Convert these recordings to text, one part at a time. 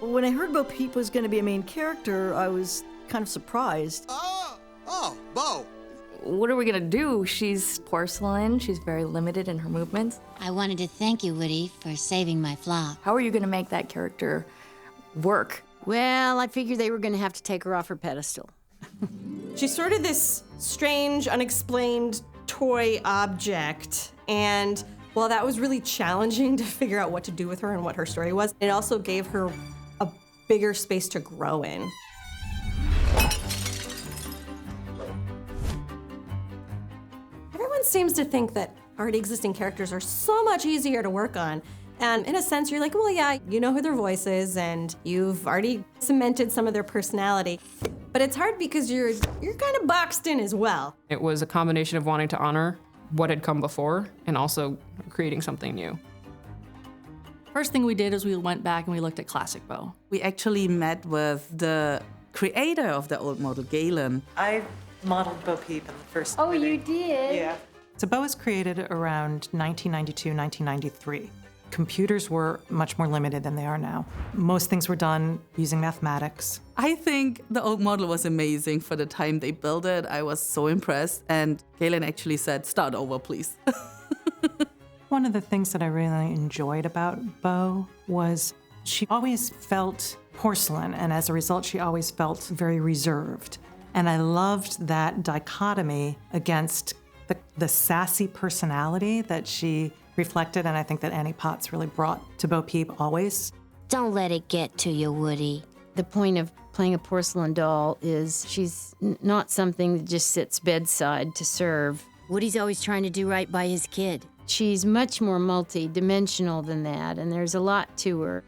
When I heard Bo Peep was going to be a main character, I was kind of surprised. Oh, Bo. What are we gonna do? She's porcelain, she's very limited in her movements. I wanted to thank you, Woody, for saving my flock. How are you gonna make that character work? Well, I figured they were gonna have to take her off her pedestal. She's sort of this strange, unexplained toy object, and while that was really challenging to figure out what to do with her and what her story was, it also gave her a bigger space to grow in. Everyone seems to think that already existing characters are so much easier to work on. And in a sense, you're like, well, yeah, you know who their voice is, and you've already cemented some of their personality. But it's hard because you're kind of boxed in as well. It was a combination of wanting to honor what had come before and also creating something new. First thing we did is we went back and we looked at classic Bo. We actually met with the creator of the old model, Galen. I modeled Bo Peep in the first Oh, movie. you did? Yeah. So Bo was created around 1992, 1993. Computers were much more limited than they are now. Most things were done using mathematics. I think the old model was amazing for the time they built it. I was so impressed. And Galen actually said, start over, please. One of the things that I really enjoyed about Bo was she always felt porcelain, and as a result, she always felt very reserved. And I loved that dichotomy against the sassy personality that she reflected, and I think that Annie Potts really brought to Bo Peep always. Don't let it get to you, Woody. The point of playing a porcelain doll is she's not something that just sits bedside to serve. Woody's always trying to do right by his kid. She's much more multi-dimensional than that, and there's a lot to her.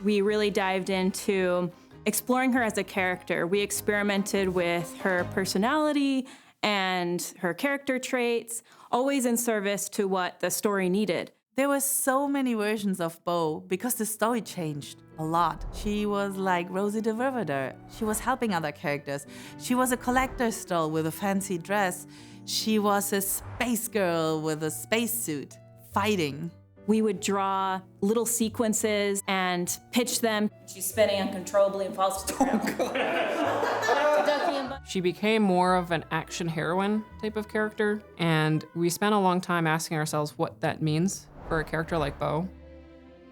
We really dived into exploring her as a character. We experimented with her personality and her character traits, always in service to what the story needed. There were so many versions of Bo because the story changed a lot. She was like Rosie the Riveter. She was helping other characters. She was a collector's doll with a fancy dress. She was a space girl with a spacesuit, fighting. We would draw little sequences and pitch them. She's spinning uncontrollably and falls to the ground. She became more of an action heroine type of character, and we spent a long time asking ourselves what that means for a character like Bo.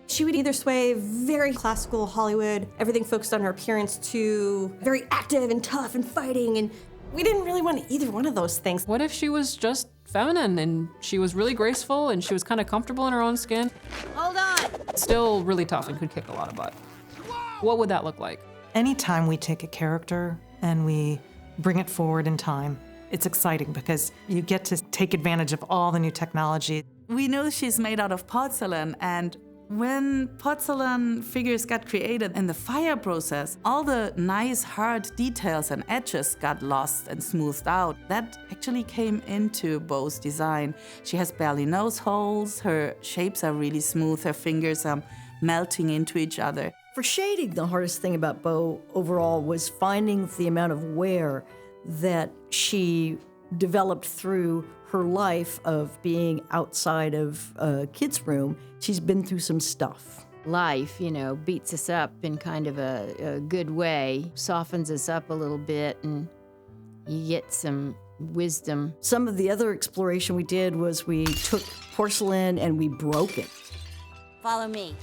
She would either sway very classical Hollywood, everything focused on her appearance, to very active and tough and fighting, and we didn't really want either one of those things. What if she was just feminine and she was really graceful and she was kind of comfortable in her own skin? Hold on! Still really tough and could kick a lot of butt. What would that look like? Anytime we take a character and we bring it forward in time, it's exciting because you get to take advantage of all the new technology. We know she's made out of porcelain, and when porcelain figures got created in the fire process, all the nice hard details and edges got lost and smoothed out. That actually came into Bo's design. She has barely nose holes, her shapes are really smooth, her fingers are melting into each other. For shading, the hardest thing about Bo overall was finding the amount of wear that she developed through her life of being outside of a kid's room. She's been through some stuff. Life, beats us up in kind of a good way, softens us up a little bit, and you get some wisdom. Some of the other exploration we did was we took porcelain and we broke it. Follow me.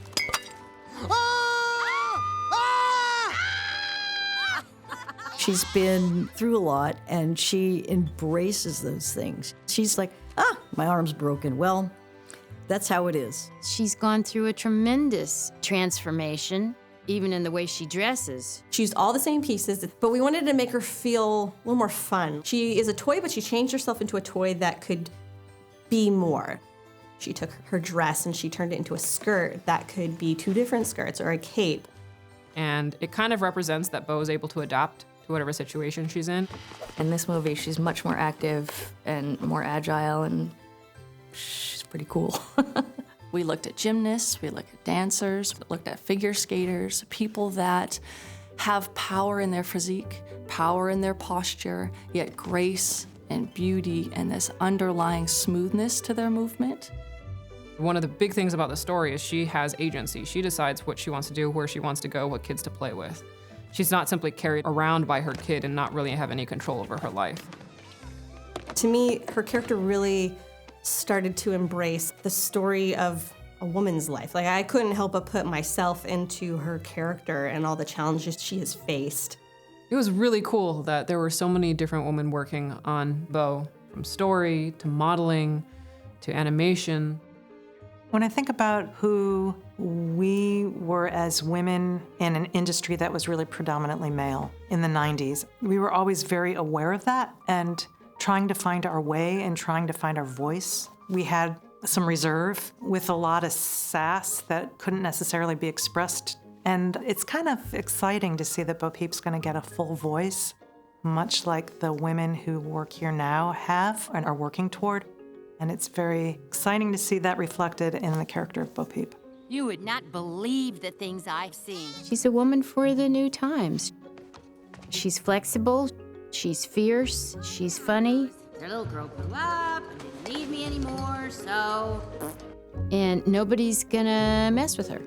She's been through a lot, and she embraces those things. She's like, my arm's broken. Well, that's how it is. She's gone through a tremendous transformation, even in the way she dresses. She used all the same pieces, but we wanted to make her feel a little more fun. She is a toy, but she changed herself into a toy that could be more. She took her dress and she turned it into a skirt that could be two different skirts or a cape. And it kind of represents that Bo is able to adapt to whatever situation she's in. In this movie, she's much more active and more agile, and she's pretty cool. We looked at gymnasts, we looked at dancers, we looked at figure skaters, people that have power in their physique, power in their posture, yet grace and beauty and this underlying smoothness to their movement. One of the big things about the story is she has agency. She decides what she wants to do, where she wants to go, what kids to play with. She's not simply carried around by her kid and not really have any control over her life. To me, her character really started to embrace the story of a woman's life. Like, I couldn't help but put myself into her character and all the challenges she has faced. It was really cool that there were so many different women working on Bo, from story to modeling to animation. When I think about who we were as women in an industry that was really predominantly male in the 90s, we were always very aware of that and trying to find our way and trying to find our voice. We had some reserve with a lot of sass that couldn't necessarily be expressed. And it's kind of exciting to see that Bo Peep's going to get a full voice, much like the women who work here now have and are working toward. And it's very exciting to see that reflected in the character of Bo Peep. You would not believe the things I've seen. She's a woman for the new times. She's flexible, she's fierce, she's funny, The little girl grew up and didn't need me anymore, so... and nobody's gonna mess with her.